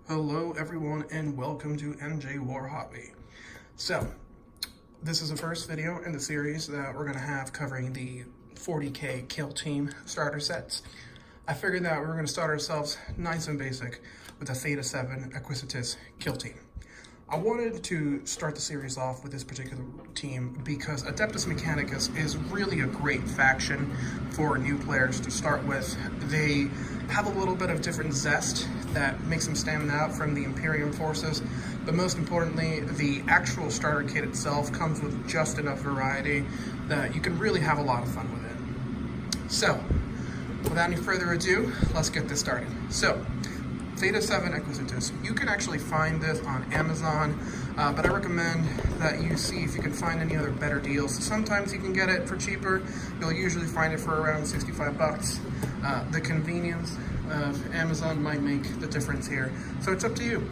Hello everyone and welcome to MJ War Hobby. So, this is the first video in the series that we're going to have covering the 40k Killteam starter sets. I figured that we were going to start ourselves nice and basic with the Theta-7 Acquisitus Killteam. I wanted to start the series off with this particular team because Adeptus Mechanicus is really a great faction for new players to start with. They have a little bit of different zest that makes them stand out from the Imperium forces, but most importantly, the actual starter kit itself comes with just enough variety that you can really have a lot of fun with it. So, without any further ado, let's get this started. So, Theta-7 Acquisitus. You can actually find this on Amazon, but I recommend that you see if you can find any other better deals. Sometimes you can get it for cheaper. You'll usually find it for around 65 bucks. The convenience of Amazon might make the difference here. So it's up to you.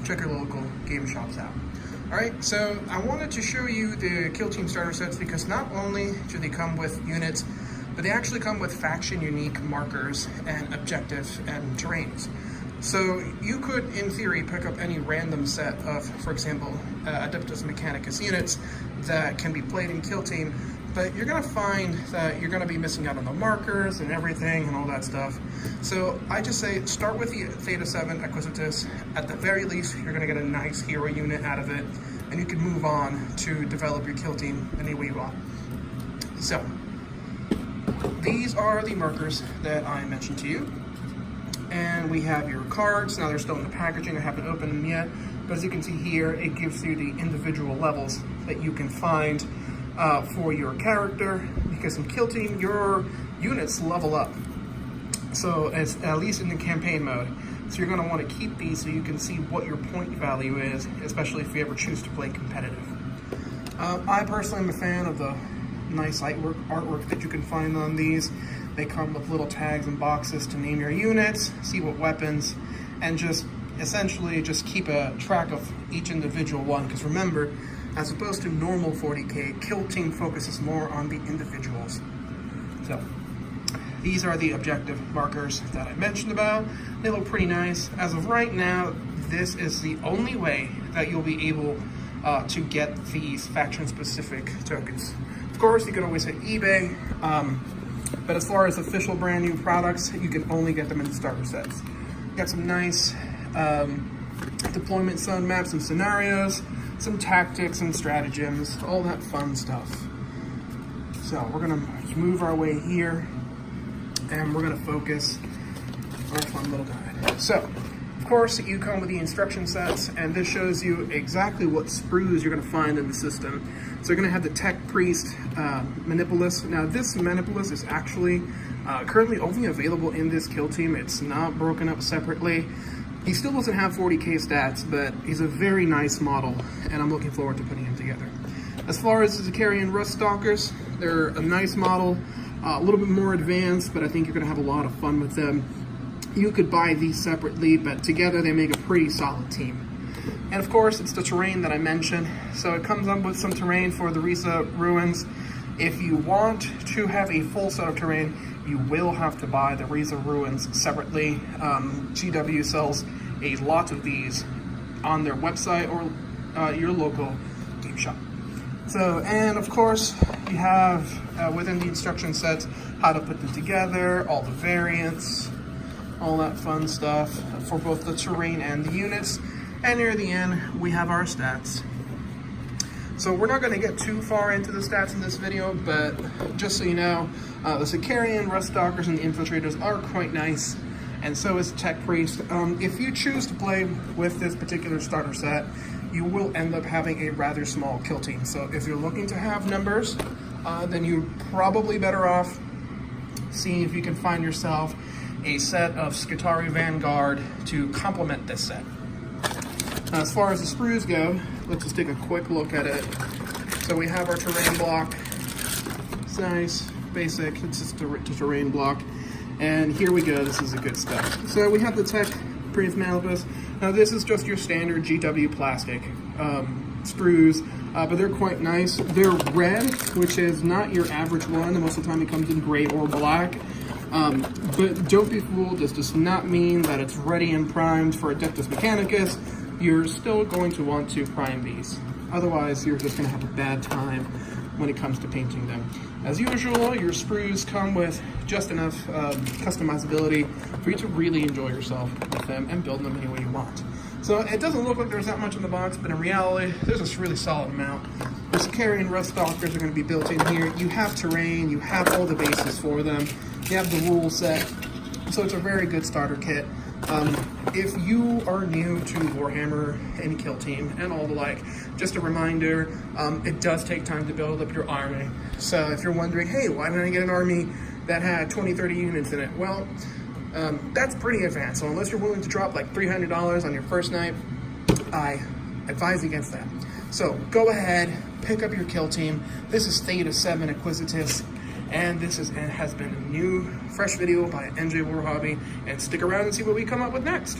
Check your local game shops out. Alright, so I wanted to show you the Killteam starter sets because not only do they come with units, but they actually come with faction unique markers and objectives and terrains. So you could, in theory, pick up any random set of, for example, Adeptus Mechanicus units that can be played in Killteam, but you're going to find that you're going to be missing out on the markers and everything and all that stuff. So I just say start with the Theta-7 Acquisitus. At the very least, you're going to get a nice hero unit out of it, and you can move on to develop your Killteam any way you want. So these are the markers that I mentioned to you. And we have your cards. Now they're still in the packaging, I haven't opened them yet, but as you can see here, it gives you the individual levels that you can find for your character, because in Killteam, your units level up. So it's at least in the campaign mode. So you're gonna wanna keep these so you can see what your point value is, especially if you ever choose to play competitive. I personally am a fan of the nice artwork that you can find on these. They come with little tags and boxes to name your units, see what weapons, and just essentially just keep a track of each individual one. Because remember, as opposed to normal 40k, Killteam focuses more on the individuals. So these are the objective markers that I mentioned about. They look pretty nice. As of right now, this is the only way that you'll be able to get these faction-specific tokens. Of course, you can always hit eBay. But as far as official brand new products, you can only get them in starter sets. Got some nice deployment zone maps and scenarios, some tactics and stratagems, all that fun stuff. So we're gonna move our way here, and we're gonna focus on our fun little guide. So, of course, you come with the instruction sets, and this shows you exactly what sprues you're gonna find in the system. So you're gonna have the Tech Priest Manipulus. Now this Manipulus is actually currently only available in this Killteam. It's not broken up separately. He still doesn't have 40k stats, but he's a very nice model, and I'm looking forward to putting him together. As far as the Zakarian Rust Stalkers, they're a nice model, a little bit more advanced, but I think you're gonna have a lot of fun with them. You could buy these separately, but together they make a pretty solid team. And of course, it's the terrain that I mentioned. So it comes up with some terrain for the Riza Ruins. If you want to have a full set of terrain, you will have to buy the Riza Ruins separately. GW sells a lot of these on their website or your local game shop. So, and of course, you have within the instruction sets how to put them together, all the variants, all that fun stuff for both the terrain and the units. And near the end, we have our stats. So we're not going to get too far into the stats in this video, but just so you know, the Zakarian Rust Stalkers and the Infiltrators are quite nice, and so is Tech Priest. If you choose to play with this particular starter set, you will end up having a rather small kill team. So if you're looking to have numbers, then you're probably better off seeing if you can find yourself a set of Skitarii Vanguard to complement this set. Now, as far as the sprues go, let's just take a quick look at it. So we have our terrain block. It's nice, basic, it's just a terrain block. And here we go, this is the good stuff. So we have the Tech Priest Manipulus. Now this is just your standard GW plastic sprues, but they're quite nice. They're red, which is not your average one. Most of the time it comes in gray or black. But don't be fooled, this does not mean that it's ready and primed for Adeptus Mechanicus. You're still going to want to prime these. Otherwise, you're just going to have a bad time when it comes to painting them. As usual, your sprues come with just enough customizability for you to really enjoy yourself with them and build them any way you want. So it doesn't look like there's that much in the box, but in reality, there's this really solid amount. The Sicarian Rust Stalkers are going to be built in here. You have terrain, you have all the bases for them, you have the rule set, so it's a very good starter kit. If you are new to Warhammer and Killteam and all the like, just a reminder, it does take time to build up your army. So if you're wondering, hey, why didn't I get an army that had 20, 30 units in it? Well, that's pretty advanced. So unless you're willing to drop like $300 on your first night, I advise against that. So go ahead, pick up your Killteam. This is Theta-7 Acquisitus. And this has been a new, fresh video by NJ War Hobby. And stick around and see what we come up with next.